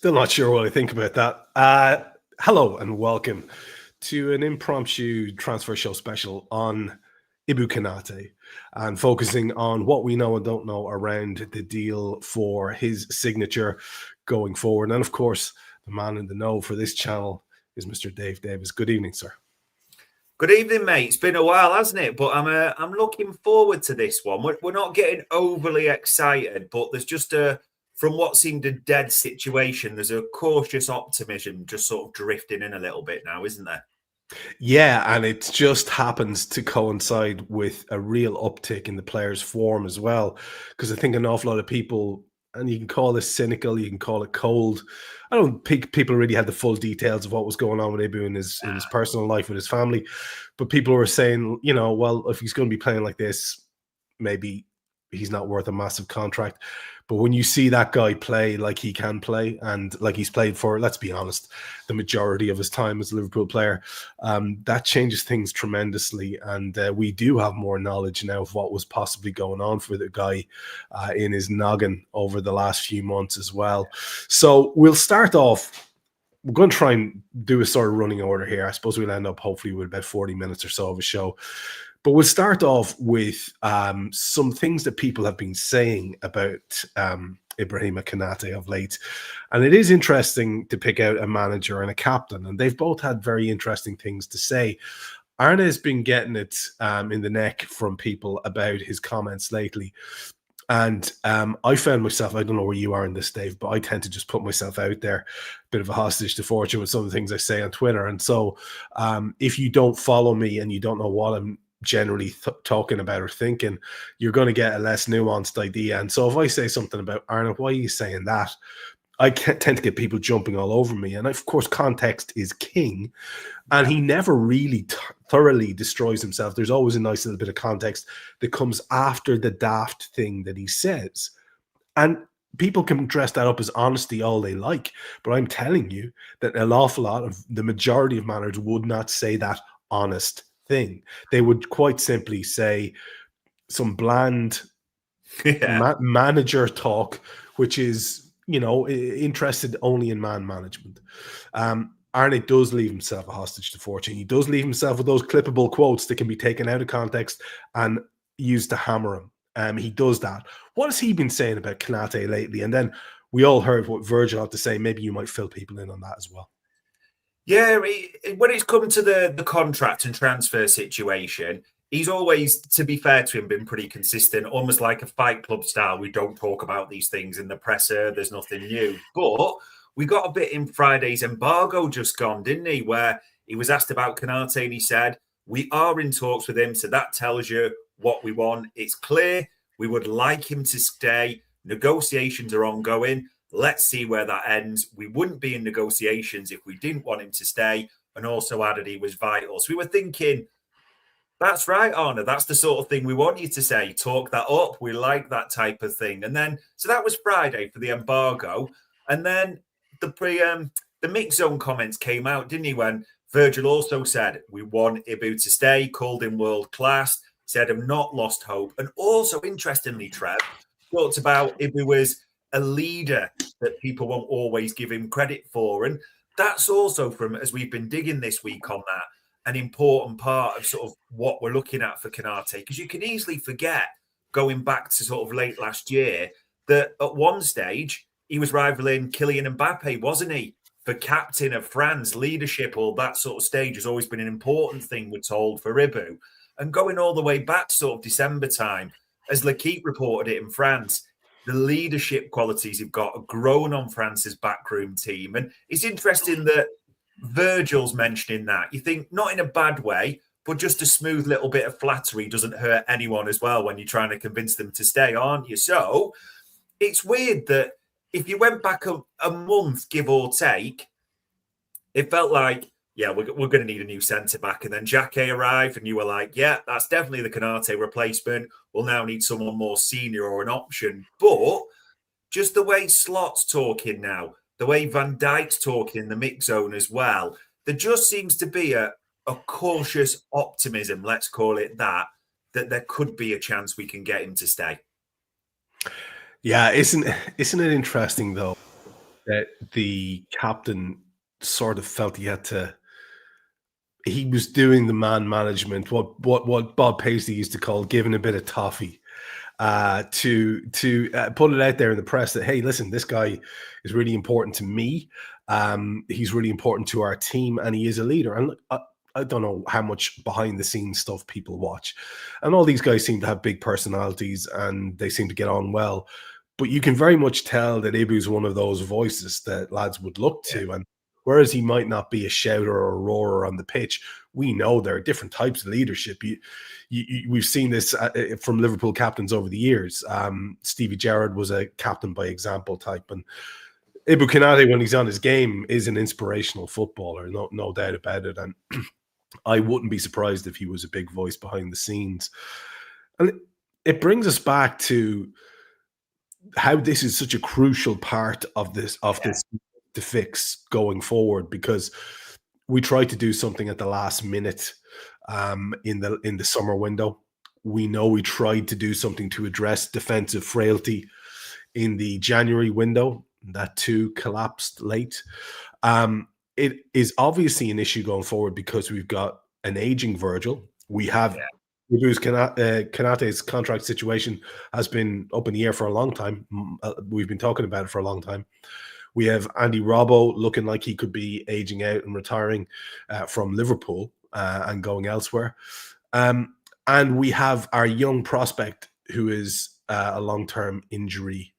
Still not sure what I think about that. Hello and welcome to an impromptu transfer show special on Konate and focusing on what we know and don't know around the deal for his signature going forward. And of course, the man in the know for this channel is Mr. Dave Davis. Good evening, sir. Good evening, mate. It's been a while, hasn't it? But I'm looking forward to this one. We're not getting overly excited, but there's just from what seemed a dead situation, there's a cautious optimism just sort of drifting in a little bit now, isn't there? Yeah, and it just happens to coincide with a real uptick in the players' form as well. Because I think an awful lot of people, and you can call this cynical, you can call it cold. I don't think people really had the full details of what was going on with Ibu in his personal life with his family. But people were saying, well, if he's going to be playing like this, maybe he's not worth a massive contract. But when you see that guy play like he can play and like he's played for, let's be honest, the majority of his time as a Liverpool player, that changes things tremendously. And we do have more knowledge now of what was possibly going on for the guy in his noggin over the last few months as well. So we'll start off. We're going to try and do a sort of running order here. I suppose we'll end up hopefully with about 40 minutes or so of a show. But we'll start off with some things that people have been saying about Ibrahima Konate of late. And it is interesting to pick out a manager and a captain, and they've both had very interesting things to say. Arne has been getting it in the neck from people about his comments lately. And I found myself, I don't know where you are in this, Dave, but I tend to just put myself out there, a bit of a hostage to fortune with some of the things I say on Twitter. And so if you don't follow me and you don't know what I'm generally talking about or thinking, you're going to get a less nuanced idea. And so if I say something about Arnold, why are you saying that? I tend to get people jumping all over me. And of course, context is king. And he never really thoroughly destroys himself. There's always a nice little bit of context that comes after the daft thing that he says. And people can dress that up as honesty all they like. But I'm telling you that an awful lot of the majority of managers would not say that honest thing. They would quite simply say some bland manager talk, which is, interested only in man management. Arne does leave himself a hostage to fortune. He does leave himself with those clippable quotes that can be taken out of context and used to hammer him. He does that. What has he been saying about Konate lately? And then we all heard what Virgil had to say. Maybe you might fill people in on that as well. Yeah, when it's come to the contract and transfer situation, he's always, to be fair to him, been pretty consistent, almost like a Fight Club style. We don't talk about these things in the presser. There's nothing new. But we got a bit in Friday's embargo just gone, didn't he? Where he was asked about Konate and he said, we are in talks with him. So that tells you what we want. It's clear. We would like him to stay. Negotiations are ongoing. Let's see where that ends. We wouldn't be in negotiations if we didn't want him to stay, and also added he was vital. So we were thinking, that's right, Arne. That's the sort of thing we want you to say. Talk that up. We like that type of thing. And then, so that was Friday for the embargo. And then the mix zone comments came out, didn't he? When Virgil also said, we want Ibu to stay, called him world class, said I've not lost hope. And also, interestingly, Trev talked about Ibu was a leader that people won't always give him credit for. And that's also from, as we've been digging this week on that, an important part of sort of what we're looking at for Konate. Because you can easily forget, going back to sort of late last year, that at one stage, he was rivaling Kylian Mbappe, wasn't he? For captain of France, leadership, all that sort of stage has always been an important thing, we're told, for Ibu. And going all the way back to sort of December time, as L'Equipe reported it in France, the leadership qualities he've got have grown on France's backroom team. And it's interesting that Virgil's mentioning that. You think not in a bad way, but just a smooth little bit of flattery doesn't hurt anyone as well when you're trying to convince them to stay, aren't you? So it's weird that if you went back a month, give or take, it felt like, yeah, we're going to need a new centre-back. And then Jacquet arrived and you were like, yeah, that's definitely the Konate replacement. We'll now need someone more senior or an option. But just the way Slot's talking now, the way Van Dijk's talking in the mix zone as well, there just seems to be a cautious optimism, let's call it that there could be a chance we can get him to stay. Yeah, isn't it interesting, though? that the captain sort of felt he was doing the man management, what Bob Paisley used to call giving a bit of toffee, to put it out there in the press that, hey, listen, this guy is really important to me. He's really important to our team, and he is a leader. And I don't know how much behind the scenes stuff people watch, and all these guys seem to have big personalities and they seem to get on well. But you can very much tell that Ibu's one of those voices that lads would look to. And whereas he might not be a shouter or a roarer on the pitch, we know there are different types of leadership. We've seen this from Liverpool captains over the years. Stevie Gerrard was a captain by example type, and Ibu Konate, when he's on his game, is an inspirational footballer, no doubt about it. And I wouldn't be surprised if he was a big voice behind the scenes. And it brings us back to how this is such a crucial part of this to fix going forward, because we tried to do something at the last minute in the summer window. We know we tried to do something to address defensive frailty in the January window. That too collapsed late. It is obviously an issue going forward because we've got an aging Virgil. We have Konate's contract situation has been up in the air for a long time. We've been talking about it for a long time. We have Andy Robbo looking like he could be aging out and retiring from Liverpool and going elsewhere. And we have our young prospect who is a long-term injury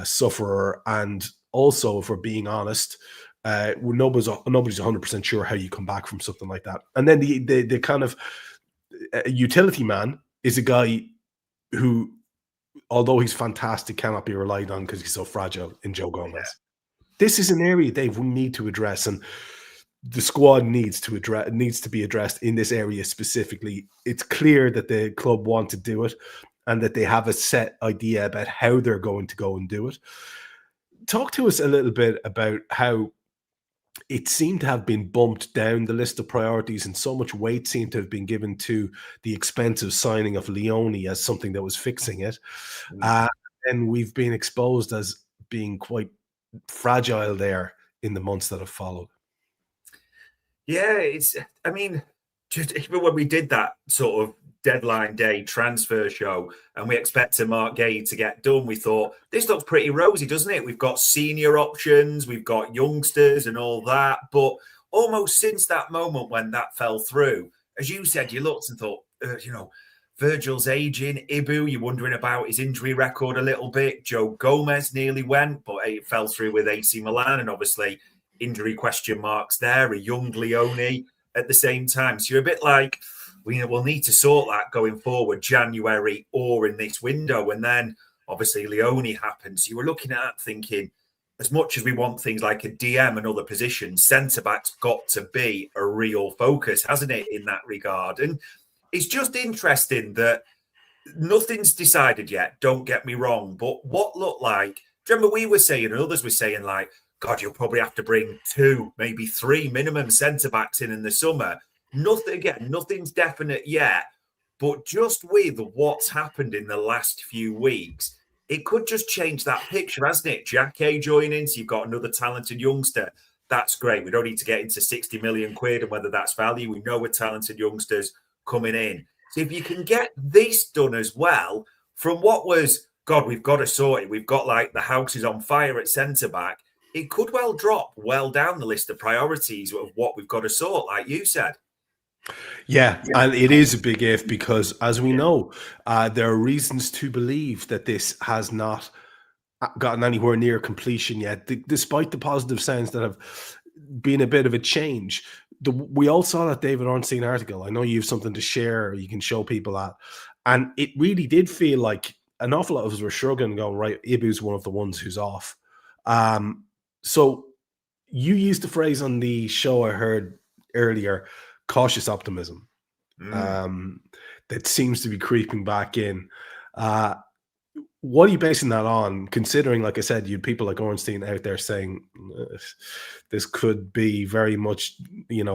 sufferer. And also, if we're being honest, nobody's 100% sure how you come back from something like that. And then the kind of utility man is a guy who, although he's fantastic, cannot be relied on because he's so fragile in Joe Gomez. Yeah. This is an area, Dave, we need to address, and the squad needs to be addressed in this area specifically. It's clear that the club want to do it and that they have a set idea about how they're going to go and do it. Talk to us a little bit about how it seemed to have been bumped down the list of priorities, and so much weight seemed to have been given to the expensive signing of Leone as something that was fixing it. And we've been exposed as being quite fragile there in the months that have followed. Yeah, just even when we did that sort of deadline day transfer show and we expected Mark Gay to get done, we thought, this looks pretty rosy, doesn't it? We've got senior options, we've got youngsters and all that. But almost since that moment when that fell through, as you said, you looked and thought, Virgil's aging, Ibu, you're wondering about his injury record a little bit. Joe Gomez nearly went, but it fell through with AC Milan, and obviously injury question marks there, a young Leone at the same time. So you're a bit like, we'll need to sort that going forward, January or in this window. And then obviously Leone happens. You were looking at that thinking, as much as we want things like a DM and other positions, centre-back's got to be a real focus, hasn't it, in that regard? And it's just interesting that nothing's decided yet, don't get me wrong. But what looked like, do you remember we were saying, and others were saying, like, God, you'll probably have to bring 2, maybe 3 minimum centre-backs in the summer. Nothing's definite yet. But just with what's happened in the last few weeks, it could just change that picture, hasn't it? Jack A joining, so you've got another talented youngster. That's great. We don't need to get into 60 million quid and whether that's value. We know we're talented youngsters coming in. So if you can get this done as well, from what was, God, we've got to sort it. We've got like the house is on fire at centre-back. It could well drop well down the list of priorities of what we've got to sort, like you said. Yeah, and it is a big if, because as we know, there are reasons to believe that this has not gotten anywhere near completion yet, despite the positive signs that have been a bit of a change. We all saw that David Ornstein article. I know you have something to share, you can show people that. And it really did feel like an awful lot of us were shrugging and going, right, Ibu's one of the ones who's off. So you used the phrase on the show I heard earlier, cautious optimism, that seems to be creeping back in. What are you basing that on, considering, like I said, you had people like Ornstein out there saying this could be very much,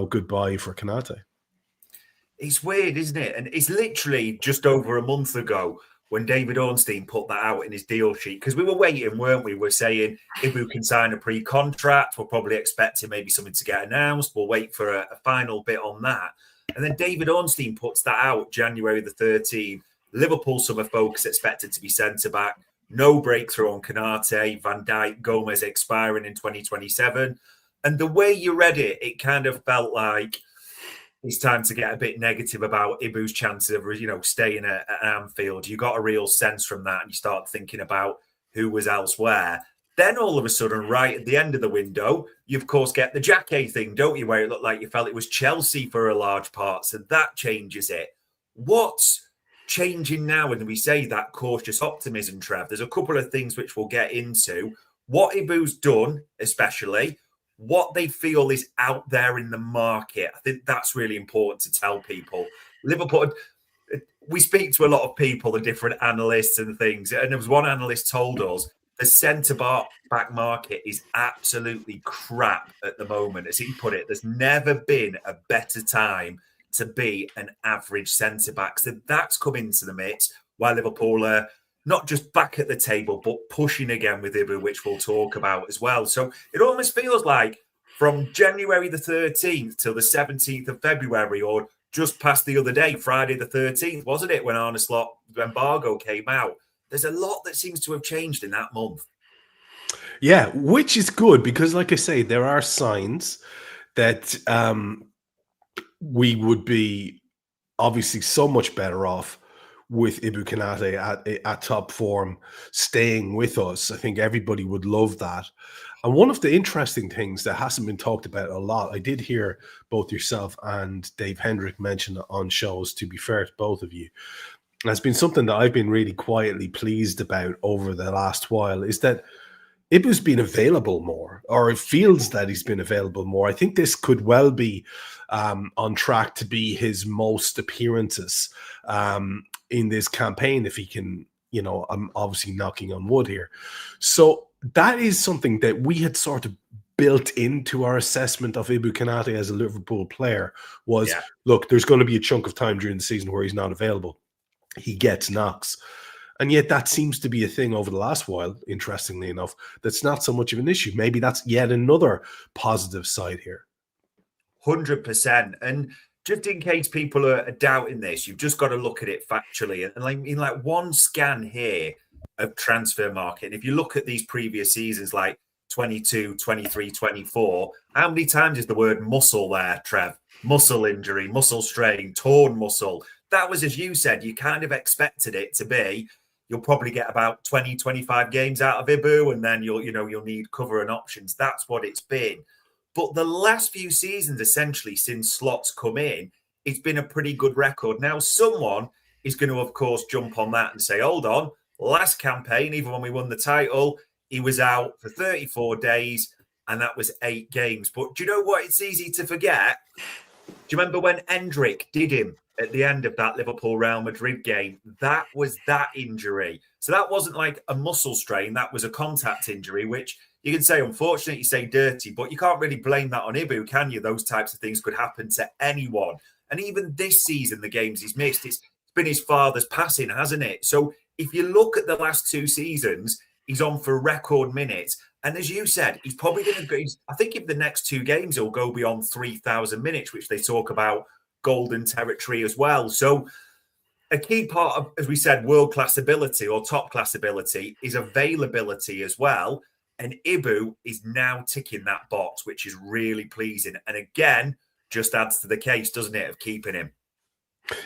goodbye for Konate? It's weird, isn't it? And it's literally just over a month ago when David Ornstein put that out in his deal sheet, because we were waiting, weren't we? We're saying Ibu can sign a pre-contract. We're probably expecting maybe something to get announced. We'll wait for a final bit on that. And then David Ornstein puts that out January the 13th. Liverpool summer focus expected to be centre-back. No breakthrough on Konate, Van Dijk, Gomez expiring in 2027. And the way you read it, it kind of felt like it's time to get a bit negative about Ibu's chances of, staying at Anfield. You got a real sense from that, and you start thinking about who was elsewhere. Then all of a sudden, right at the end of the window, you of course get the Jacquet thing, don't you? Where it looked like you felt it was Chelsea for a large part, so that changes it. What's changing now? And we say that cautious optimism, Trev. There's a couple of things which we'll get into. What Ibu's done, especially. What they feel is out there in the market. I think that's really important to tell people. Liverpool, we speak to a lot of people, the different analysts and things. And there was one analyst told us the centre-back market is absolutely crap at the moment. As he put it, there's never been a better time to be an average centre-back. So that's come into the mix while Liverpool are not just back at the table, but pushing again with Ibu, which we'll talk about as well. So it almost feels like from January the 13th till the 17th of February, or just past the other day, Friday the 13th, wasn't it, when Arne Slot embargo came out? There's a lot that seems to have changed in that month. Yeah, which is good because, like I say, there are signs that we would be obviously so much better off with Ibu Konate at top form, staying with us. I think everybody would love that. And one of the interesting things that hasn't been talked about a lot, I did hear both yourself and Dave Hendrick mention it on shows, to be fair to both of you, has been something that I've been really quietly pleased about over the last while, is that Ibu's been available more, or it feels that he's been available more. I think this could well be on track to be his most appearances in this campaign, if he can, I'm obviously knocking on wood here. So that is something that we had sort of built into our assessment of Ibu Konate as a Liverpool player was, look, there's going to be a chunk of time during the season where he's not available. He gets knocks. And yet that seems to be a thing over the last while, interestingly enough, that's not so much of an issue. Maybe that's yet another positive side here. 100%. And just in case people are doubting this, you've just got to look at it factually. And in one scan here of transfer market, and if you look at these previous seasons, like 22, 23, 24, how many times is the word muscle there, Trev? Muscle injury, muscle strain, torn muscle. That was, as you said, you kind of expected it to be. You'll probably get about 20, 25 games out of Ibu, and then you'll need cover and options. That's what it's been. But the last few seasons, essentially, since Slot's come in, it's been a pretty good record. Now, someone is going to, of course, jump on that and say, hold on, last campaign, even when we won the title, he was out for 34 days, and that was 8 games. But do you know what? It's easy to forget. Do you remember when Endrick did him at the end of that Liverpool-Real Madrid game? That was that injury. So that wasn't like a muscle strain. That was a contact injury, which you can say, unfortunate, you say dirty, but you can't really blame that on Ibu, can you? Those types of things could happen to anyone. And even this season, the games he's missed, it's been his father's passing, hasn't it? So if you look at the last 2 seasons, he's on for record minutes. And as you said, he's probably going to go, I think in the next 2 games, he'll go beyond 3,000 minutes, which they talk about golden territory as well. So a key part of, as we said, world-class ability or top-class ability is availability as well. And Ibu is now ticking that box, which is really pleasing. And again, just adds to the case, doesn't it, of keeping him?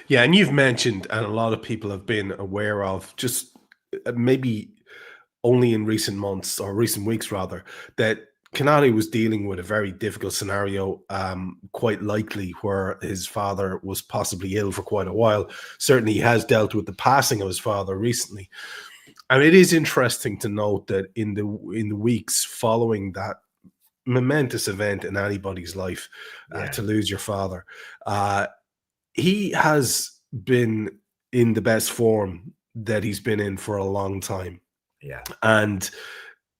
Yeah, and you've mentioned, and a lot of people have been aware of, just maybe only in recent months, or recent weeks rather, that Konate was dealing with a very difficult scenario, quite likely where his father was possibly ill for quite a while. Certainly he has dealt with the passing of his father recently. And it is interesting to note that in the weeks following that momentous event in anybody's life, to lose your father, he has been in the best form that he's been in for a long time. Yeah. And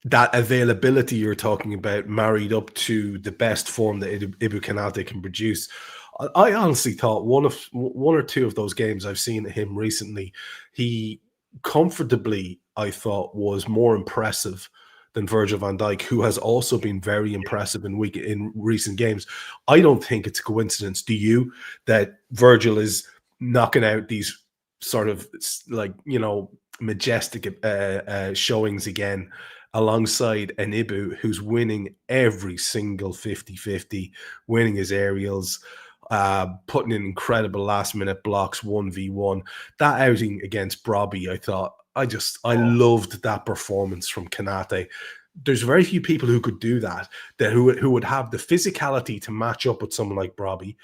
that availability you're talking about, married up to the best form that Ibu Konate can produce. I honestly thought one or two of those games I've seen him recently, he comfortably, I thought, was more impressive than Virgil van Dijk, who has also been very impressive in recent games. I don't think it's a coincidence, do you, that Virgil is knocking out these sort of like, majestic showings again alongside an Ibu who's winning every single 50-50, winning his aerials, putting in incredible last-minute blocks, 1v1. That outing against Brobby, I loved that performance from Konate. There's very few people who could do that, who would have the physicality to match up with someone like Brobby,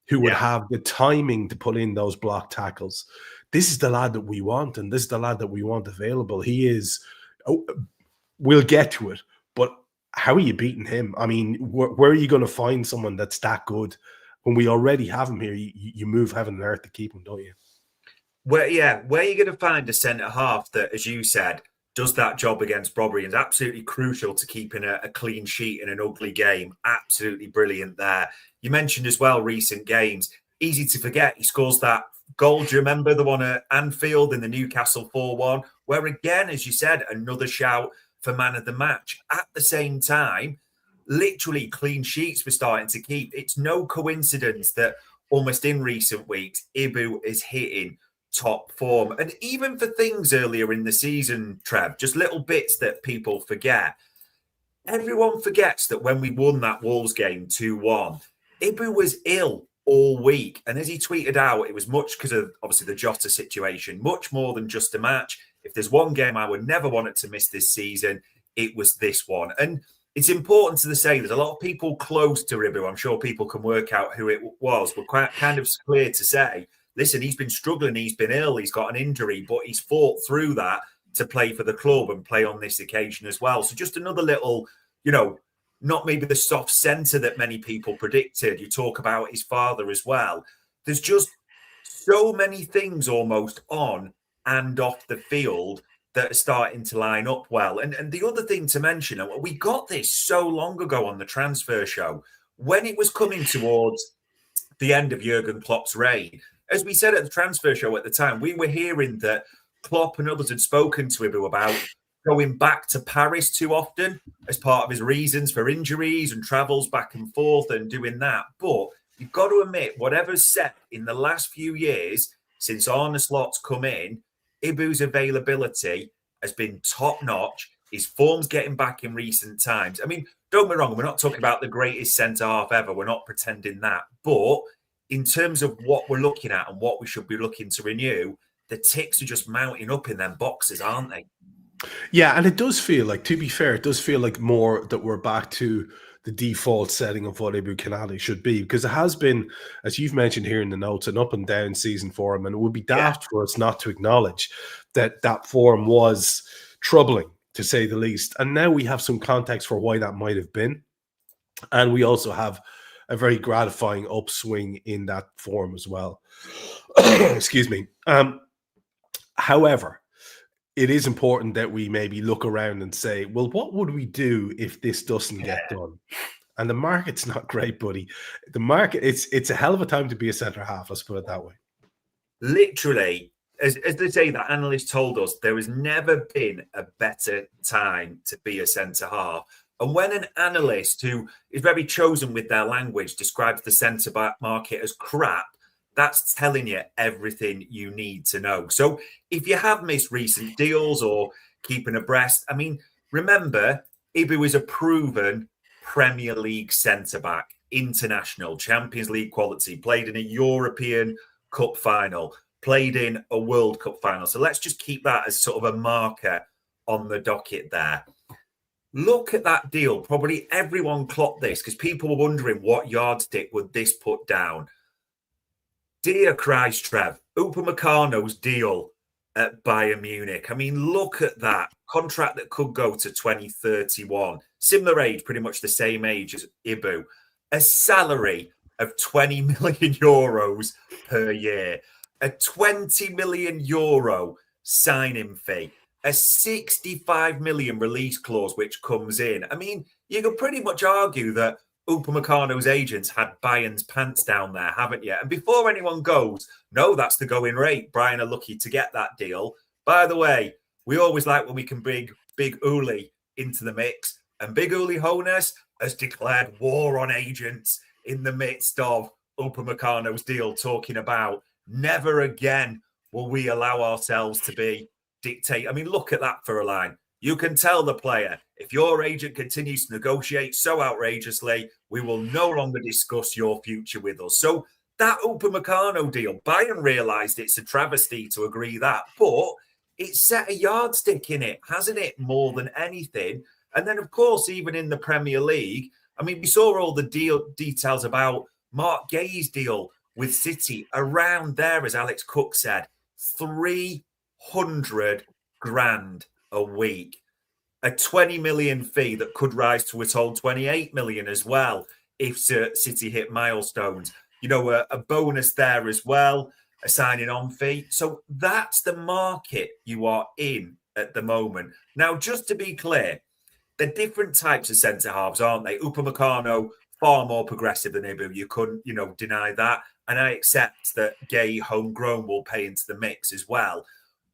who would have the timing to put in those block tackles. This is the lad that we want, and this is the lad that we want available. He is, we'll get to it, but how are you beating him? I mean, where are you going to find someone that's that good? When we already have him here, you move heaven and earth to keep him, don't you? Where are you going to find a centre half that, as you said, does that job against Brobby and is absolutely crucial to keeping a clean sheet in an ugly game? Absolutely brilliant there. You mentioned as well recent games. Easy to forget, he scores that goal. Do you remember the one at Anfield in the Newcastle 4-1? Where again, as you said, another shout for man of the match. At the same time, literally clean sheets we're starting to keep. It's no coincidence that almost in recent weeks, Ibu is hitting top form. And even for things earlier in the season, Trev, just little bits that people forget. Everyone forgets that when we won that Wolves game 2-1, Ibu was ill all week. And as he tweeted out, it was much because of obviously the Jota situation, much more than just a match. If there's one game I would never want it to miss this season, it was this one. And it's important to say there's a lot of people close to Ibu. I'm sure people can work out who it was, but quite kind of clear to say, listen, he's been struggling, he's been ill, he's got an injury, but he's fought through that to play for the club and play on this occasion as well. So just another little, not maybe the soft centre that many people predicted. You talk about his father as well. There's just so many things almost on and off the field that are starting to line up well. And the other thing to mention, and we got this so long ago on the transfer show, when it was coming towards the end of Jurgen Klopp's reign, as we said at the transfer show at the time, we were hearing that Klopp and others had spoken to Ibu about going back to Paris too often as part of his reasons for injuries and travels back and forth and doing that. But you've got to admit, whatever's said in the last few years, since Arne Slot's come in, Ibu's availability has been top-notch. His form's getting back in recent times. I mean, don't get me wrong, we're not talking about the greatest centre-half ever. We're not pretending that. But in terms of what we're looking at and what we should be looking to renew, the ticks are just mounting up in them boxes, aren't they? Yeah, and it does feel like, to be fair, it does feel like more that we're back to the default setting of what Ibu Konate should be, because it has been, as you've mentioned here in the notes, an up and down season for him, and it would be daft for us not to acknowledge that form was troubling, to say the least. And now we have some context for why that might have been, and we also have a very gratifying upswing in that form as well. Excuse me. However, it is important that we maybe look around and say, well, what would we do if this doesn't get done? And the market's not great, buddy. The market, it's a hell of a time to be a centre half. Let's put it that way. Literally, as they say, that analyst told us, there has never been a better time to be a centre half. And when an analyst who is very chosen with their language describes the centre back market as crap, that's telling you everything you need to know. So if you have missed recent deals or keeping abreast, I mean, remember, Ibu is a proven Premier League centre-back, international, Champions League quality, played in a European Cup final, played in a World Cup final. So let's just keep that as sort of a marker on the docket there. Look at that deal. Probably everyone clocked this because people were wondering what yardstick would this put down. Dear Christ, Trev, Upamecano's deal at Bayern Munich. I mean, look at that. Contract that could go to 2031. Similar age, pretty much the same age as Ibu. A salary of 20 million euros per year. A 20 million euro signing fee. A 65 million release clause, which comes in. I mean, you can pretty much argue that Upamecano's agents had Bayern's pants down there, haven't you? And before anyone goes, no, that's the going rate. Bayern are lucky to get that deal. By the way, we always like when we can bring Big Uli into the mix. And Big Uli Hoeneß has declared war on agents in the midst of Upamecano's deal, talking about never again will we allow ourselves to be dictate. I mean, look at that for a line. You can tell the player, if your agent continues to negotiate so outrageously, we will no longer discuss your future with us. So that Upamecano deal, Bayern realised it's a travesty to agree that, but it set a yardstick in it, hasn't it, more than anything? And then, of course, even in the Premier League, I mean, we saw all the details about Mark Gay's deal with City around there, as Alex Cook said, 300 grand a week, a 20 million fee that could rise to a total 28 million as well if City hit milestones. You know, a bonus there as well, a signing on fee. So that's the market you are in at the moment. Now, just to be clear, they're different types of centre halves, aren't they? Upamecano, far more progressive than Ibu. You couldn't, deny that. And I accept that Gay homegrown will pay into the mix as well.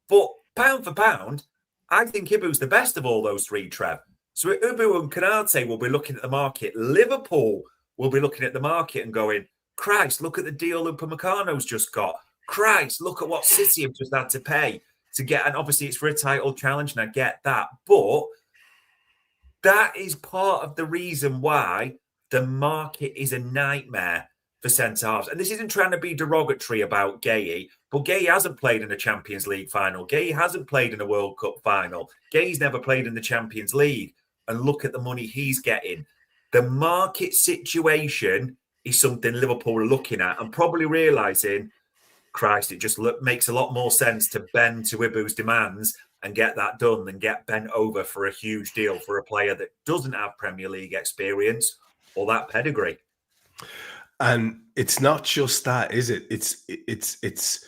But pound for pound, I think Ibu's the best of all those three, Trev. So Ibu and Konate will be looking at the market. Liverpool will be looking at the market and going, Christ, look at the deal Upamecano's just got. Christ, look at what City have just had to pay to get. And obviously it's for a title challenge, and I get that. But that is part of the reason why the market is a nightmare for centre halves. And this isn't trying to be derogatory about Gay, but Gay hasn't played in a Champions League final. Gay hasn't played in a World Cup final. Gay's never played in the Champions League. And look at the money he's getting. The market situation is something Liverpool are looking at and probably realising, Christ, it just makes a lot more sense to bend to Ibu's demands and get that done than get bent over for a huge deal for a player that doesn't have Premier League experience or that pedigree. And it's not just that, is it? It's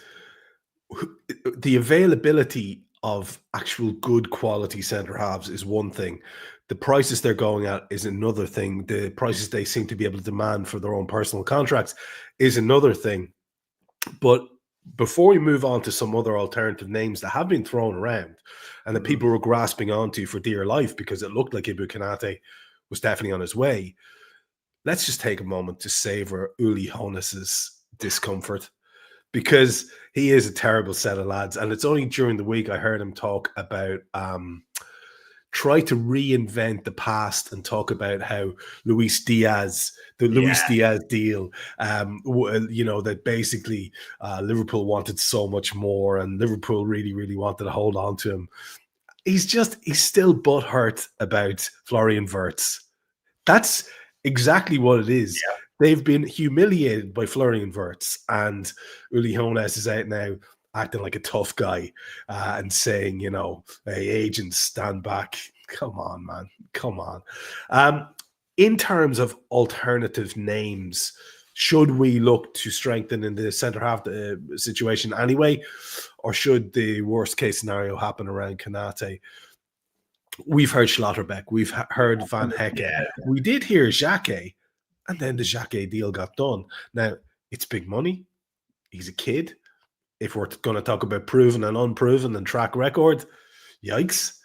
the availability of actual good quality centre halves is one thing. The prices they're going at is another thing. The prices they seem to be able to demand for their own personal contracts is another thing. But before we move on to some other alternative names that have been thrown around and that people were grasping onto for dear life because it looked like Ibu Konate was definitely on his way, let's just take a moment to savor Uli Hoeneß's discomfort, because he is a terrible set of lads. And it's only during the week I heard him talk about try to reinvent the past and talk about how Luis Diaz deal, that basically Liverpool wanted so much more and Liverpool really, really wanted to hold on to him. He's still butthurt about Florian Wirtz. That's exactly what it is. Yeah. They've been humiliated by Florian Wirtz, and Uli Hoeneß is out now acting like a tough guy and saying, hey, agents, stand back. Come on, man. Come on. In terms of alternative names, should we look to strengthen in the centre half situation anyway, or should the worst case scenario happen around Konate? We've heard Schlotterbeck. We've heard Van Hecke. Yeah. We did hear Xhaka, and then the Xhaka deal got done. Now, it's big money. He's a kid. If we're going to talk about proven and unproven and track record, yikes.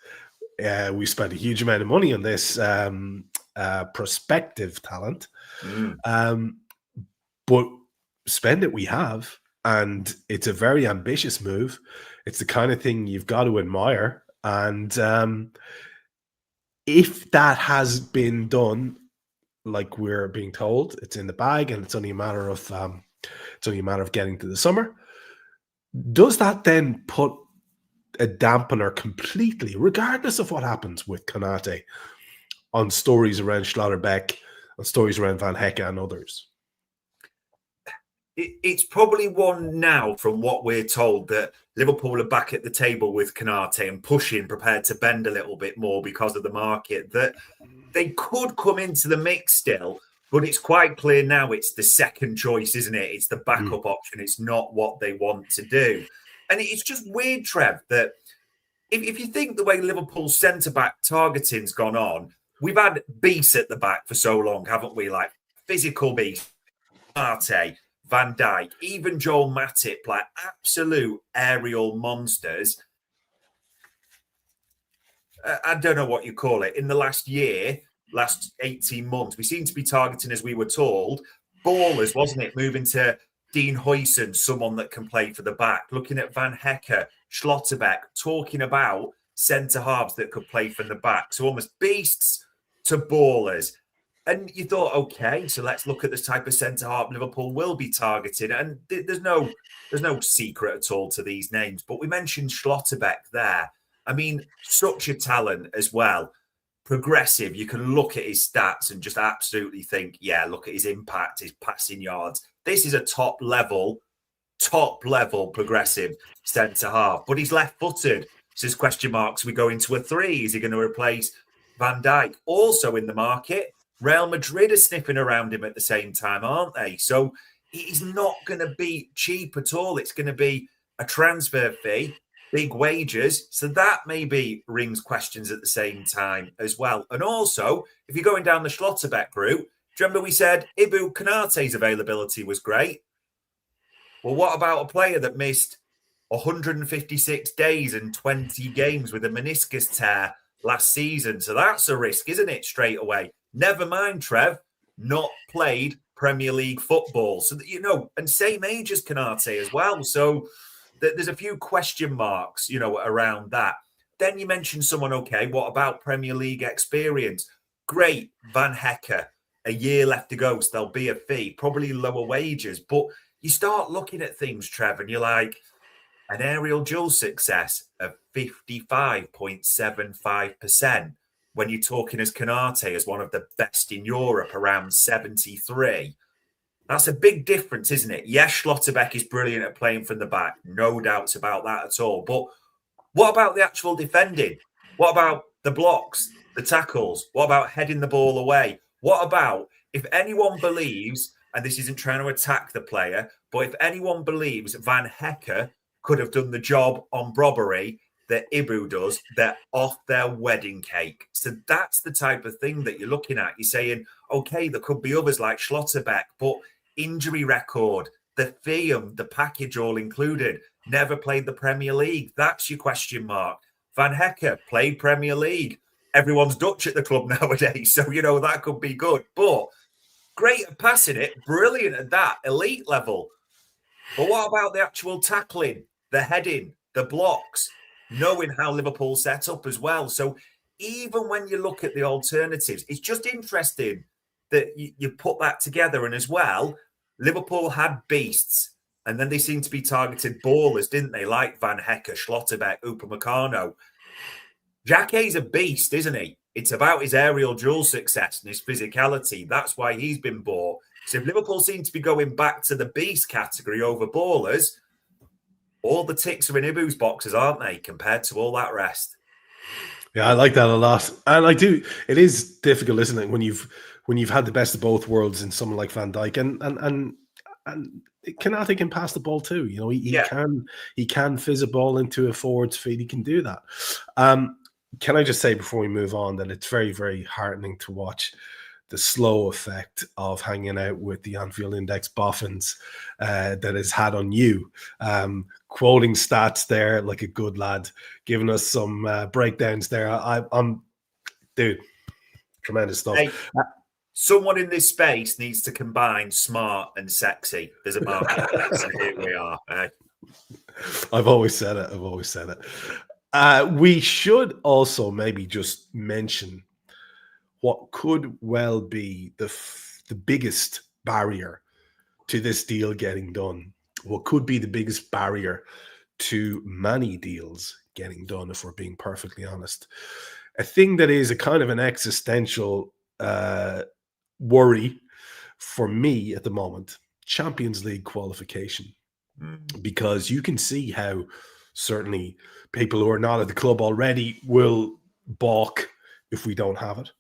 We spent a huge amount of money on this prospective talent. But spend it we have, and it's a very ambitious move. It's the kind of thing you've got to admire. And if that has been done, like we're being told, it's in the bag, and it's only a matter of getting to the summer. Does that then put a dampener completely, regardless of what happens with Konate, on stories around Schlotterbeck, on stories around Van Hecke and others? It's probably one now from what we're told that Liverpool are back at the table with Konate and pushing, prepared to bend a little bit more because of the market, that they could come into the mix still, but it's quite clear now it's the second choice, isn't it? It's the backup option. It's not what they want to do. And it's just weird, Trev, that if you think the way Liverpool's centre-back targeting's gone on, we've had beasts at the back for so long, haven't we? Like physical beasts, Arte, Van Dijk, even Joel Matip, like absolute aerial monsters. I don't know what you call it. In the last year, last 18 months, we seem to be targeting, as we were told, ballers, wasn't it? Moving to Dean Huijsen, someone that can play for the back. Looking at Van Hecke, Schlotterbeck, talking about centre-halves that could play from the back. So almost beasts to ballers. And you thought, okay, so let's look at the type of centre-half Liverpool will be targeting. And there's no secret at all to these names. But we mentioned Schlotterbeck there. I mean, such a talent as well. Progressive. You can look at his stats and just absolutely think, yeah, look at his impact, his passing yards. This is a top level progressive centre-half. But he's left-footed. So there's question marks. We go into a 3. Is he going to replace Van Dijk? Also in the market, Real Madrid are sniffing around him at the same time, aren't they? So he's not going to be cheap at all. It's going to be a transfer fee, big wages. So that maybe rings questions at the same time as well. And also, if you're going down the Schlotterbeck route, do you remember we said Konate's availability was great? Well, what about a player that missed 156 days and 20 games with a meniscus tear last season? So that's a risk, isn't it, straight away? Never mind, Trev, not played Premier League football. So, and same age as Konate as well. So there's a few question marks, around that. Then you mentioned someone, okay, what about Premier League experience? Great, Van Hecke, a year left to go, so there'll be a fee, probably lower wages. But you start looking at things, Trev, and you're like, an aerial duel success of 55.75%. When you're talking as Konate as one of the best in Europe, around 73. That's a big difference, isn't it? Yes, Schlotterbeck is brilliant at playing from the back. No doubts about that at all. But what about the actual defending? What about the blocks, the tackles? What about heading the ball away? What about, if anyone believes, and this isn't trying to attack the player, but if anyone believes Van Hecke could have done the job on Robbery that Ibu does, they're off their wedding cake. So that's the type of thing that you're looking at. You're saying, okay, there could be others like Schlotterbeck, but injury record, the fee, the package all included, never played the Premier League. That's your question mark. Van Hecke played Premier League. Everyone's Dutch at the club nowadays, so, that could be good. But great at passing it, brilliant at that, elite level. But what about the actual tackling, the heading, the blocks? Knowing how Liverpool set up as well. So even when you look at the alternatives, it's just interesting that you put that together. And as well, Liverpool had beasts, and then they seemed to be targeted ballers, didn't they? Like Van Hecke, Schlotterbeck, Upamecano. Jacket's a beast, isn't he? It's about his aerial duel success and his physicality. That's why he's been bought. So if Liverpool seem to be going back to the beast category over ballers, all the ticks are in Ibu's boxes, aren't they, compared to all that rest? Yeah, I like that a lot. And I do. It is difficult, isn't it, when you've had the best of both worlds in someone like Van Dijk, and Konate can pass the ball too. He can fizz a ball into a forward's feet. He can do that. Can I just say before we move on that it's very, very heartening to watch the slow effect of hanging out with the Anfield Index boffins that has had on you. Quoting stats there like a good lad, giving us some breakdowns there. I'm dude, tremendous stuff. Hey, someone in this space needs to combine smart and sexy. There's a market. So here we are. I've always said it. We should also maybe just mention what could well be the biggest barrier to this deal getting done. What could be the biggest barrier to many deals getting done, if we're being perfectly honest. A thing that is a kind of an existential worry for me at the moment, Champions League qualification. Because you can see how certainly people who are not at the club already will balk if we don't have it.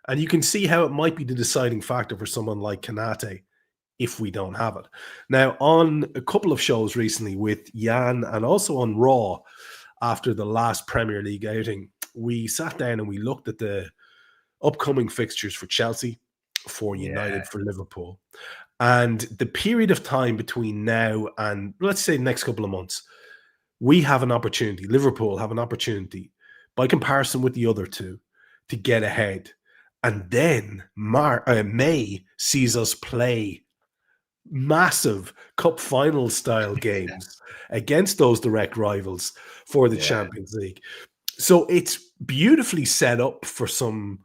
And you can see how it might be the deciding factor for someone like Konate if we don't have it. Now, on a couple of shows recently with Jan and also on Raw after the last Premier League outing, we sat down and we looked at the upcoming fixtures for Chelsea, for United, for Liverpool. And the period of time between now and, let's say, the next couple of months, we have an opportunity, Liverpool have an opportunity, by comparison with the other two to get ahead. And then May sees us play massive cup final style games against those direct rivals for the Champions League. So it's beautifully set up for some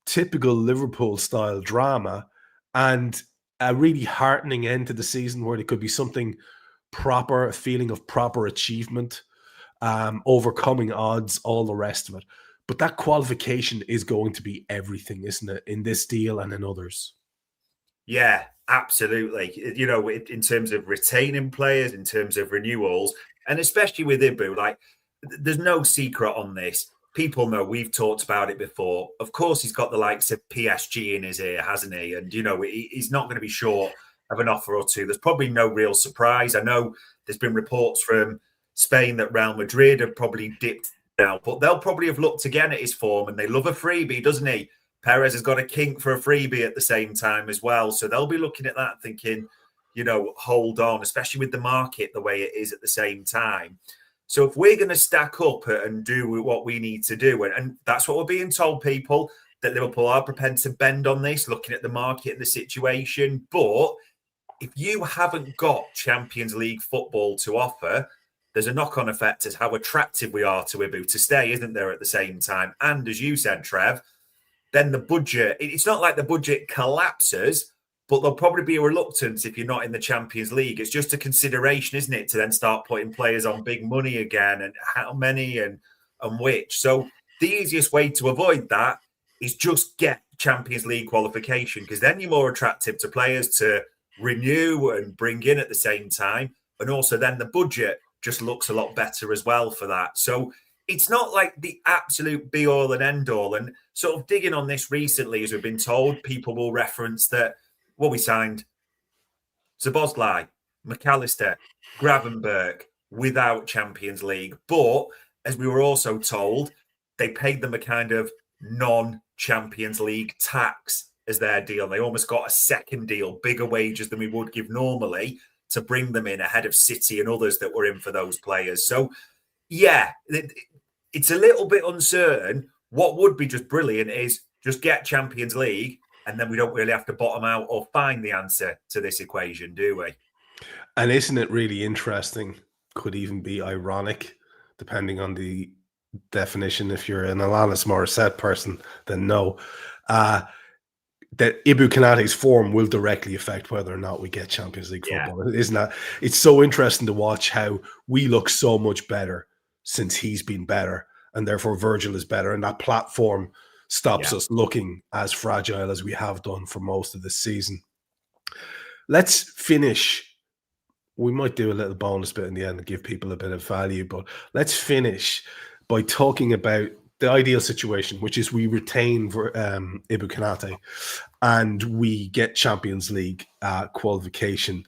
typical Liverpool style drama and a really heartening end to the season where there could be something proper, a feeling of proper achievement, overcoming odds, all the rest of it. But that qualification is going to be everything, isn't it, in this deal and in others? Yeah, absolutely. You know, in terms of retaining players, in terms of renewals, and especially with Ibu, like, there's no secret on this. People know, we've talked about it before. Of course, he's got the likes of PSG in his ear, hasn't he? And, you know, he's not going to be short of an offer or two. There's probably no real surprise. I know there's been reports from Spain that Real Madrid have probably dipped now, but they'll probably have looked again at his form, and they love a freebie, doesn't he? Perez has got a kink for a freebie at the same time as well. So they'll be looking at that thinking, you know, hold on, especially with the market the way it is at the same time. So if we're going to stack up and do what we need to do, and that's what we're being told, people, that Liverpool are prepared to bend on this, looking at the market and the situation. But if you haven't got Champions League football to offer, there's a knock-on effect as how attractive we are to Ibu to stay, isn't there, at the same time? And as you said, Trev, then the budget, it's not like the budget collapses, but there'll probably be a reluctance if you're not in the Champions League. It's just a consideration, isn't it, to then start putting players on big money again, and how many and which. So the easiest way to avoid that is just get Champions League qualification, because then you're more attractive to players to renew and bring in at the same time. And also then the budget just looks a lot better as well for that. So it's not like the absolute be all and end all. And sort of digging on this recently, as we've been told, people will reference that, well, we signed Szoboszlai, McAllister, Gravenberch without Champions League. But as we were also told, they paid them a kind of non-Champions League tax as their deal. They almost got a second deal, bigger wages than we would give normally, to bring them in ahead of City and others that were in for those players. So, yeah, it's a little bit uncertain. What would be just brilliant is just get Champions League, and then we don't really have to bottom out or find the answer to this equation, do we? And isn't it really interesting? Could even be ironic, depending on the definition. If you're an Alanis Morissette person, then no. That Ibu Konate's form will directly affect whether or not we get Champions League football. Isn't that? It's so interesting to watch how we look so much better since he's been better, and therefore Virgil is better, and that platform stops us looking as fragile as we have done for most of the season. Let's finish. We might do a little bonus bit in the end and give people a bit of value, but let's finish by talking about the ideal situation, which is we retain Ibu Konate and we get Champions League qualification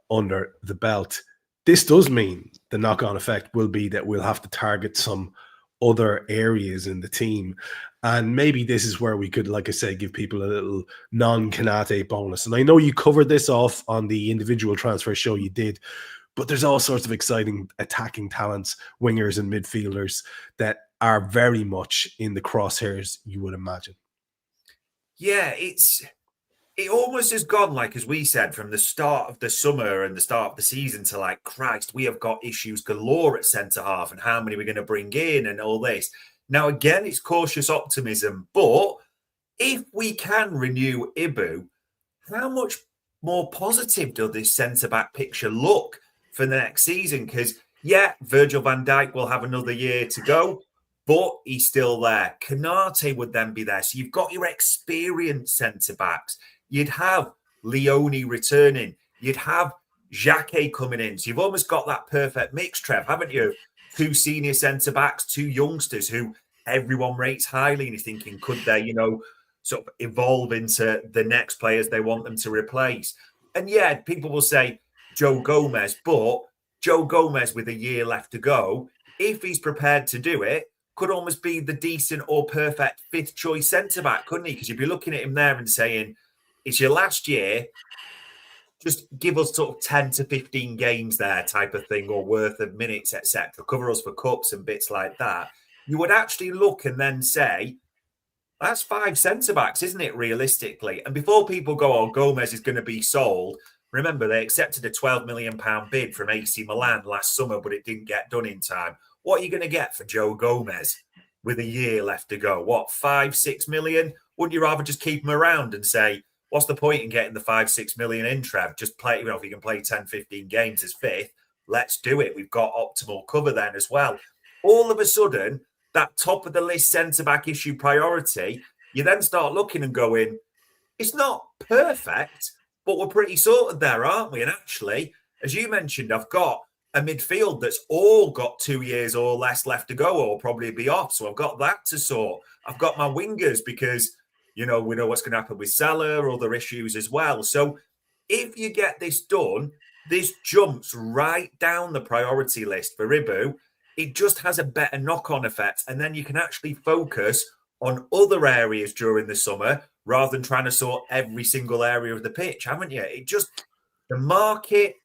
under the belt. This does mean the knock-on effect will be that we'll have to target some other areas in the team. And maybe this is where we could, like I say, give people a little non-Konate bonus. And I know you covered this off on the individual transfer show you did, but there's all sorts of exciting attacking talents, wingers and midfielders that are very much in the crosshairs, you would imagine. Yeah, it almost has gone, like, as we said, from the start of the summer and the start of the season to, like, Christ, we have got issues galore at centre-half, and how many we're going to bring in and all this. Now, again, it's cautious optimism, but if we can renew Ibu, how much more positive does this centre-back picture look for the next season? Because, yeah, Virgil van Dijk will have another year to go, but he's still there. Konate would then be there. So you've got your experienced centre-backs. You'd have Leone returning. You'd have Xhaka coming in. So you've almost got that perfect mix, Trev, haven't you? 2 senior centre-backs, 2 youngsters who everyone rates highly, and you're thinking, could they, you know, sort of evolve into the next players they want them to replace? And yeah, people will say Joe Gomez, but Joe Gomez with a year left to go, if he's prepared to do it, could almost be the decent or perfect 5th choice centre-back, couldn't he? Because you'd be looking at him there and saying, it's your last year, just give us sort of 10 to 15 games there type of thing, or worth of minutes, etc. Cover us for cups and bits like that. you would actually look and then say, that's 5 centre-backs, isn't it, realistically? And before people go, oh, Gomez is going to be sold, remember, they accepted a £12 million bid from AC Milan last summer, but it didn't get done in time. What are you going to get for Joe Gomez with a year left to go? What, 5-6 million? Wouldn't you rather just keep him around and say, what's the point in getting the 5-6 million in, Trev? Just play, if you can play 10-15 games as fifth, let's do it. We've got optimal cover then as well. All of a sudden, that top of the list centre-back issue priority, you then start looking and going, it's not perfect, but we're pretty sorted there, aren't we? And actually, as you mentioned, I've got a midfield that's all got 2 years or less left to go, or probably be off. So I've got that to sort. I've got my wingers because, we know what's going to happen with Salah, other issues as well. So if you get this done, this jumps right down the priority list for Ibu. It just has a better knock-on effect. And then you can actually focus on other areas during the summer rather than trying to sort every single area of the pitch, haven't you? The market,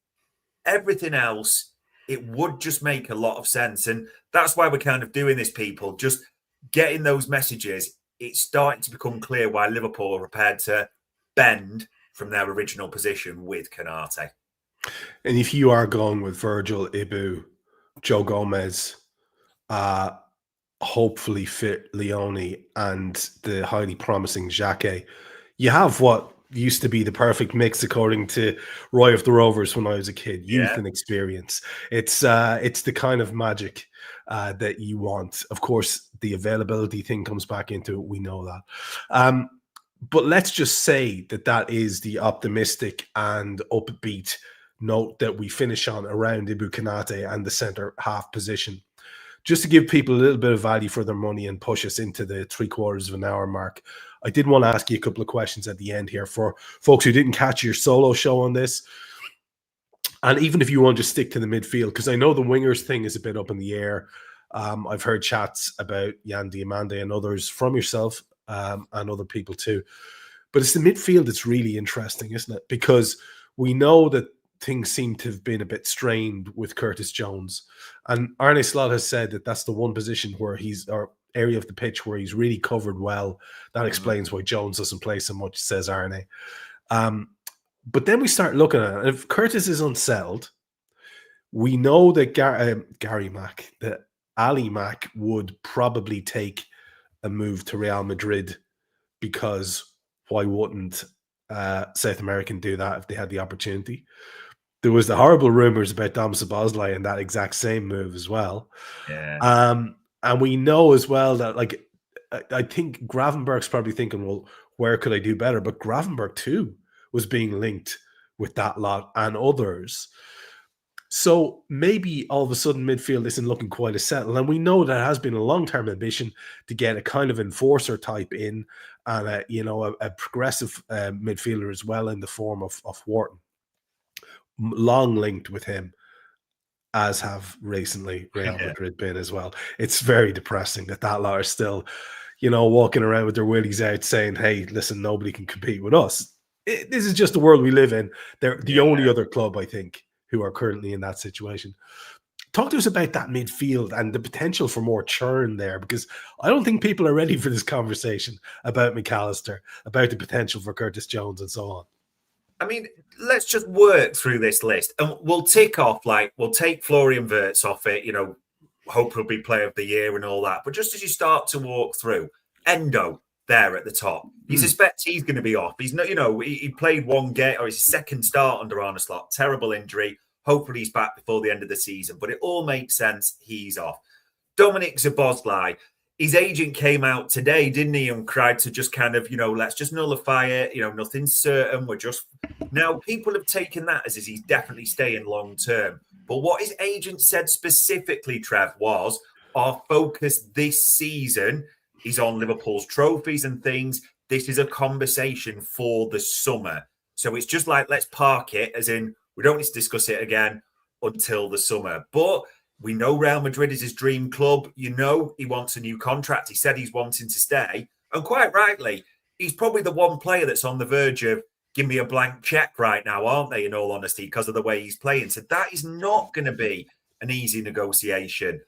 everything else, it would just make a lot of sense. And that's why we're kind of doing this, people, just getting those messages. It's starting to become clear why Liverpool are prepared to bend from their original position with Konate. And if you are going with Virgil, Ibu, Joe Gomez, hopefully fit Leone, and the highly promising Xhaka, you have what used to be the perfect mix, according to Roy of the Rovers when I was a kid. Youth and experience. It's the kind of magic that you want. Of course, the availability thing comes back into it. We know that. But let's just say that is the optimistic and upbeat note that we finish on around Ibu Konate and the centre half position. Just to give people a little bit of value for their money and push us into the 3/4 of an hour mark, I did want to ask you a couple of questions at the end here for folks who didn't catch your solo show on this. And even if you want to stick to the midfield, because I know the wingers thing is a bit up in the air. I've heard chats about Yan Diamande and others from yourself and other people too. But it's the midfield that's really interesting, isn't it? Because we know that things seem to have been a bit strained with Curtis Jones. And Arne Slot has said that that's the one position where or area of the pitch where he's really covered well. That explains why Jones doesn't play so much, says Arne. But then we start looking at it. If Curtis is unsettled, we know that that Ali Mack would probably take a move to Real Madrid, because why wouldn't South American do that if they had the opportunity? There was the horrible rumors about Dom Szoboszlai and that exact same move as well. Yeah. And we know as well that, like, I think Gravenberg's probably thinking, well, where could I do better? But Gravenberg too was being linked with that lot and others. So maybe all of a sudden midfield isn't looking quite as settled. And we know that has been a long-term ambition to get a kind of enforcer type in, and a progressive midfielder as well in the form of Wharton. Long linked with him, as have recently Real Madrid been as well. It's very depressing that lot are still, walking around with their willies out saying, hey, listen, nobody can compete with us. This is just the world we live in. They're the only other club, I think, who are currently in that situation. Talk to us about that midfield and the potential for more churn there, because I don't think people are ready for this conversation about McAllister, about the potential for Curtis Jones and so on. I mean, let's just work through this list and we'll tick off, we'll take Florian Wirtz off it, hope he'll be player of the year and all that. But just as you start to walk through, Endo there at the top, you suspect he's going to be off. He's not, he played one game, or his second start under Arne Slot, terrible injury. Hopefully he's back before the end of the season, but it all makes sense. He's off. Dominic Szoboszlai, his agent came out today, didn't he, and cried to just kind of, let's just nullify it. Nothing's certain. Now people have taken that as he's definitely staying long term. But what his agent said specifically, Trev, was our focus this season is on Liverpool's trophies and things. This is a conversation for the summer. So it's just let's park it, as in we don't need to discuss it again until the summer. But we know Real Madrid is his dream club. He wants a new contract. He said he's wanting to stay. And quite rightly, he's probably the one player that's on the verge of give me a blank check right now, aren't they, in all honesty, because of the way he's playing. So that is not going to be an easy negotiation.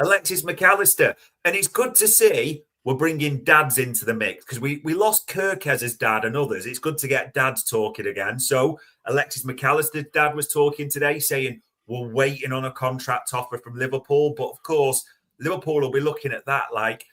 Alexis McAllister. And it's good to see we're bringing dads into the mix because we lost Kirkez's dad and others. It's good to get dads talking again. So Alexis McAllister's dad was talking today saying we're waiting on a contract offer from Liverpool. But of course, Liverpool will be looking at that like,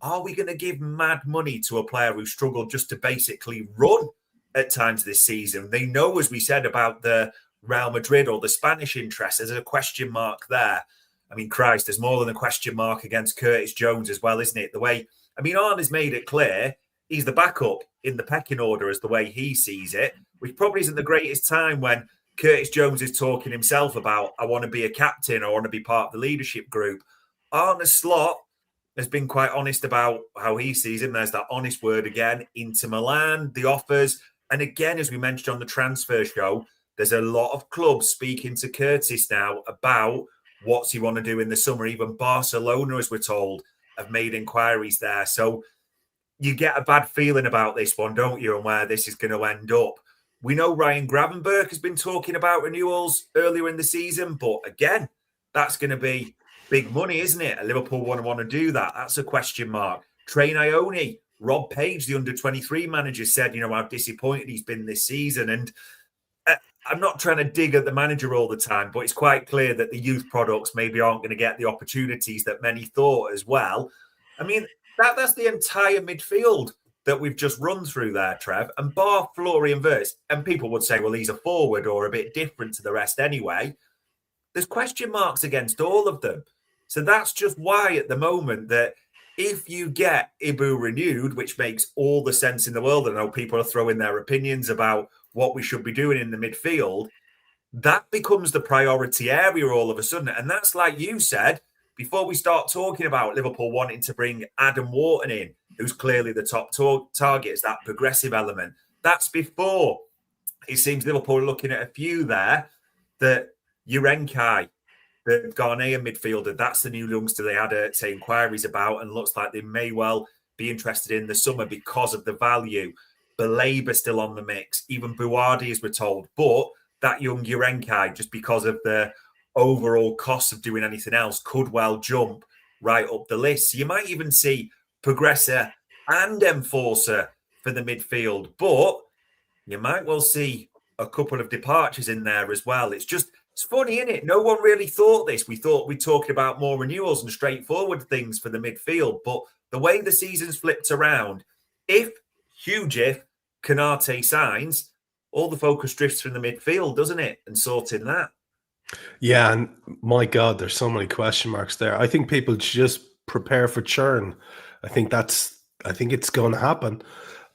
are we going to give mad money to a player who struggled just to basically run at times this season? They know, as we said, about the Real Madrid or the Spanish interest. There's a question mark there. I mean, Christ, there's more than a question mark against Curtis Jones as well, isn't it? The way, I mean, Arne has made it clear he's the backup in the pecking order as the way he sees it, which probably isn't the greatest time when Curtis Jones is talking himself about, I want to be a captain, I want to be part of the leadership group. Arne Slot has been quite honest about how he sees him. There's that honest word again. Inter Milan, the offers. And again, as we mentioned on the transfer show, there's a lot of clubs speaking to Curtis now about what's he want to do in the summer. Even Barcelona, as we're told, have made inquiries there. So you get a bad feeling about this one, don't you, and where this is going to end up. We know Ryan Gravenberch has been talking about renewals earlier in the season, but again, that's going to be big money, isn't it? Liverpool want to do that. That's a question mark. Train Ione, Rob Page, the under-23 manager, said, how disappointed he's been this season. And I'm not trying to dig at the manager all the time, but it's quite clear that the youth products maybe aren't going to get the opportunities that many thought as well. I mean, that's the entire midfield that we've just run through there, Trev. And bar Florian Wirtz, and people would say, well, he's a forward or a bit different to the rest anyway. There's question marks against all of them. So that's just why at the moment that if you get Ibu renewed, which makes all the sense in the world, I know people are throwing their opinions about what we should be doing in the midfield, that becomes the priority area all of a sudden. And that's like you said, before we start talking about Liverpool wanting to bring Adam Wharton in, who's clearly the top target, is that progressive element. That's before it seems Liverpool are looking at a few there that Urenkai, the Ghanaian midfielder, that's the new youngster they had, say, inquiries about, and looks like they may well be interested in the summer because of the value. Baleba still on the mix, even Buwadi, as we're told. But that young Urenkai, just because of the overall cost of doing anything else, could well jump right up the list. So you might even see Progressor and Enforcer for the midfield. But you might well see a couple of departures in there as well. It's funny, isn't it? No one really thought this. We thought we'd talk about more renewals and straightforward things for the midfield. But the way the season's flipped around, if Konate signs, all the focus drifts from the midfield, doesn't it? And sorting that. Yeah, and my God, there's so many question marks there. I think people just prepare for churn. I think it's going to happen.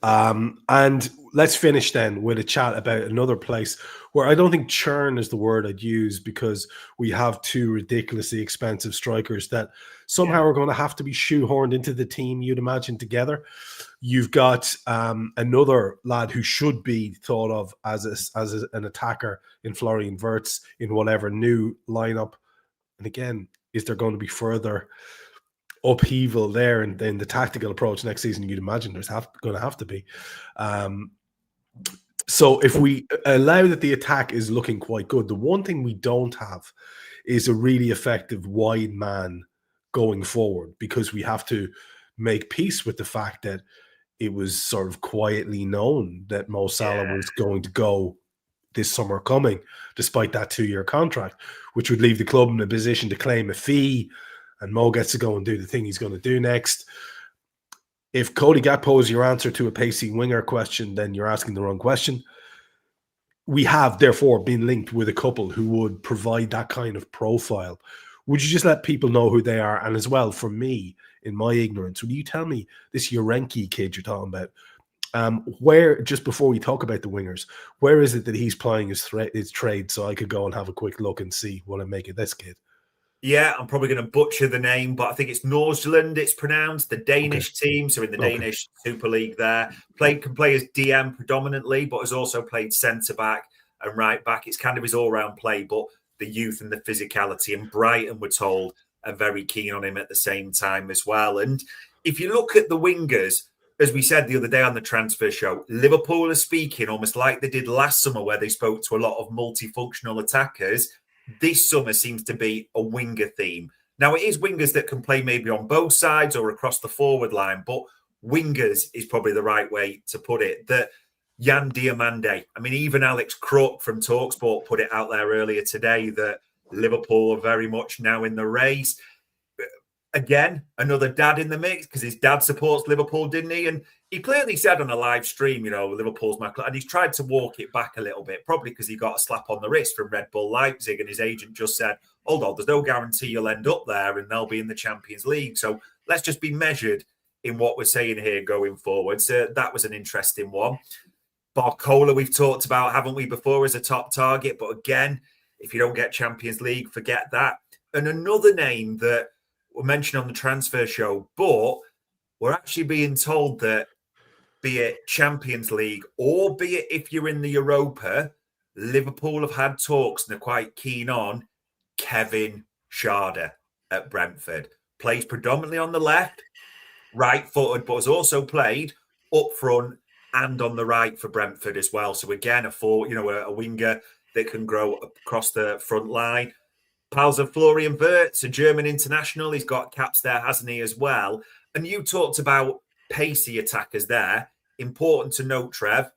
And let's finish then with a chat about another place where I don't think churn is the word I'd use, because we have two ridiculously expensive strikers that somehow are going to have to be shoehorned into the team, you'd imagine, together. You've got another lad who should be thought of as an attacker in Florian Wirtz in whatever new lineup. And again, is there going to be further upheaval there in the tactical approach next season? You'd imagine there's going to have to be. So if we allow that the attack is looking quite good, the one thing we don't have is a really effective wide man going forward, because we have to make peace with the fact that it was sort of quietly known that Mo Salah was going to go this summer coming, despite that 2-year contract, which would leave the club in a position to claim a fee, and Mo gets to go and do the thing he's going to do next. If Cody Gakpo is your answer to a pacey winger question, then you're asking the wrong question. We have, therefore, been linked with a couple who would provide that kind of profile. Would you just let people know who they are? And as well, for me, in my ignorance, would you tell me this Urenki kid you're talking about, where, just before we talk about the wingers, where is it that he's playing his trade, so I could go and have a quick look and see what I make of this kid? Yeah, I'm probably going to butcher the name, but I think it's Nordsjælland, it's pronounced, the Danish team. So in the Danish Super League there. Can play as DM predominantly, but has also played centre-back and right-back. It's kind of his all-round play, but the youth and the physicality. And Brighton, we're told, are very keen on him at the same time as well. And if you look at the wingers, as we said the other day on the transfer show, Liverpool are speaking almost like they did last summer, where they spoke to a lot of multifunctional attackers. This summer seems to be a winger theme. Now, it is wingers that can play maybe on both sides or across the forward line, but wingers is probably the right way to put it. That Yan Diomande, I mean, even Alex Crook from TalkSport put it out there earlier today that Liverpool are very much now in the race. Again, another dad in the mix because his dad supports Liverpool, didn't he? And he clearly said on a live stream, Liverpool's my club. And he's tried to walk it back a little bit, probably because he got a slap on the wrist from Red Bull Leipzig. And his agent just said, hold on, there's no guarantee you'll end up there and they'll be in the Champions League. So let's just be measured in what we're saying here going forward. So that was an interesting one. Barcola, we've talked about, haven't we, before as a top target. But again, if you don't get Champions League, forget that. And another name that we're mentioned on the transfer show, but we're actually being told that be it Champions League or be it if you're in the Europa, Liverpool have had talks and they're quite keen on Kevin Schade at Brentford. Plays predominantly on the left, right-footed, but has also played up front and on the right for Brentford as well. So again, a winger that can grow across the front line. Pals of Florian Wirtz, a German international. He's got caps there, hasn't he, as well? And you talked about pacey attackers there. Important to note, Trev,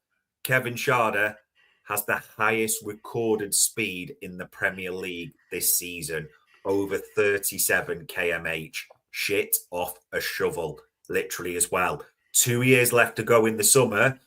Kevin Schade has the highest recorded speed in the Premier League this season, over 37 kmh. Shit off a shovel, literally as well. 2 years left to go in the summer.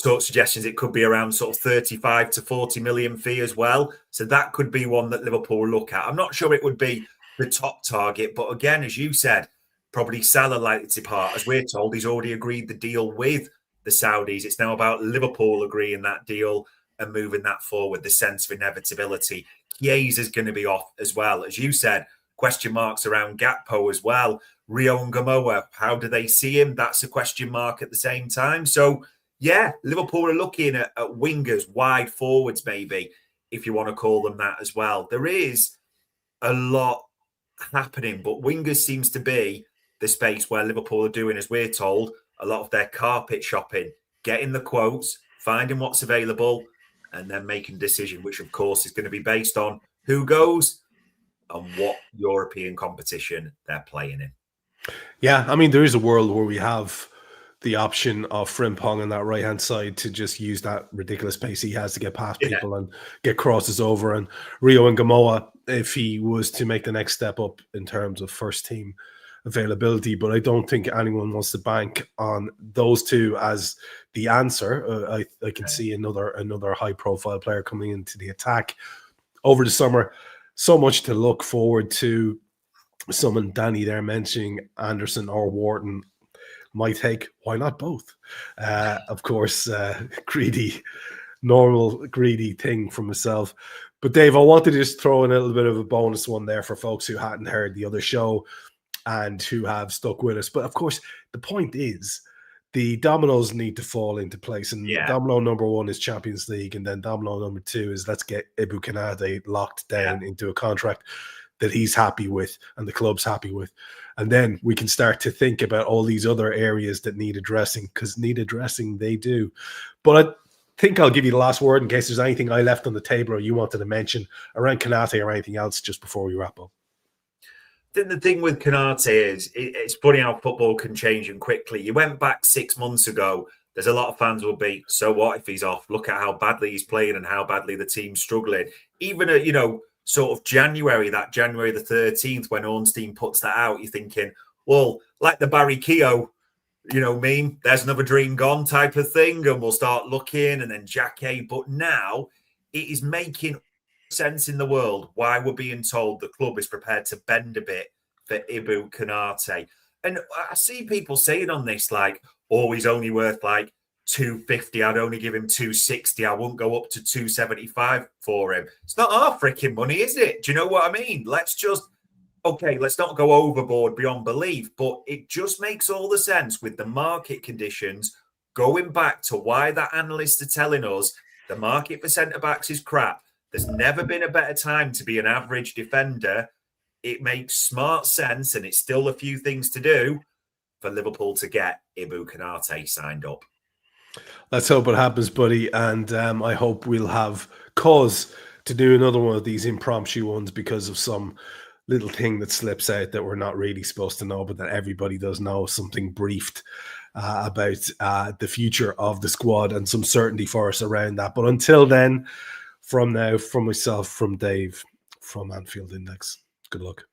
Talk suggestions it could be around sort of 35 to 40 million fee as well. So that could be one that Liverpool will look at. I'm not sure it would be the top target, but again, as you said, probably Salah likely to depart. As we're told, he's already agreed the deal with the Saudis. It's now about Liverpool agreeing that deal and moving that forward, the sense of inevitability. Chiesa is going to be off as well. As you said, question marks around Gakpo as well. Rio and Gamoa, how do they see him? That's a question mark at the same time. So, yeah, Liverpool are looking at wingers, wide forwards maybe, if you want to call them that as well. There is a lot happening, but wingers seems to be the space where Liverpool are doing, as we're told, a lot of their carpet shopping, getting the quotes, finding what's available, and then making a decision, which of course is going to be based on who goes and what European competition they're playing in. Yeah, I mean, there is a world where we have the option of Frimpong on that right-hand side to just use that ridiculous pace he has to get past people and get crosses over. And Rio and Gamoa, if he was to make the next step up in terms of first team availability. But I don't think anyone wants to bank on those two as the answer. I can see another high-profile player coming into the attack over the summer. So much to look forward to. Someone, Danny, there mentioning Anderson or Wharton. My take, why not both? Of course, normal greedy thing from myself. But Dave, I wanted to just throw in a little bit of a bonus one there for folks who hadn't heard the other show and who have stuck with us. But of course, the point is the dominoes need to fall into place. And domino number one is Champions League. And then domino number two is let's get Ibu Konate locked down into a contract that he's happy with and the club's happy with. And then we can start to think about all these other areas that need addressing, because need addressing they do. But I think I'll give you the last word in case there's anything I left on the table or you wanted to mention around Konate or anything else just before we wrap up. I think the thing with Konate is it's funny how football can change and quickly. You went back 6 months ago. There's a lot of fans will be, so what if he's off? Look at how badly he's playing and how badly the team's struggling. Even at, sort of January the 13th, when Ornstein puts that out, you're thinking, well, like the Barry Keogh, meme, there's another dream gone type of thing, and we'll start looking, and then Jacquet. But now it is making sense in the world why we're being told the club is prepared to bend a bit for Ibu Konate. And I see people saying on this, like, oh, he's only worth like 250, I'd only give him 260. I won't go up to 275 for him. It's not our freaking money, is it? Do you know what I mean? Let's not go overboard beyond belief, but it just makes all the sense with the market conditions, going back to why the analysts are telling us the market for centre-backs is crap. There's never been a better time to be an average defender. It makes smart sense, and it's still a few things to do for Liverpool to get Ibu Konate signed up. Let's hope it happens, buddy. And I hope we'll have cause to do another one of these impromptu ones because of some little thing that slips out that we're not really supposed to know, but that everybody does know, something briefed about the future of the squad and some certainty for us around that. But until then, from now, from myself, from Dave, from Anfield Index, good luck.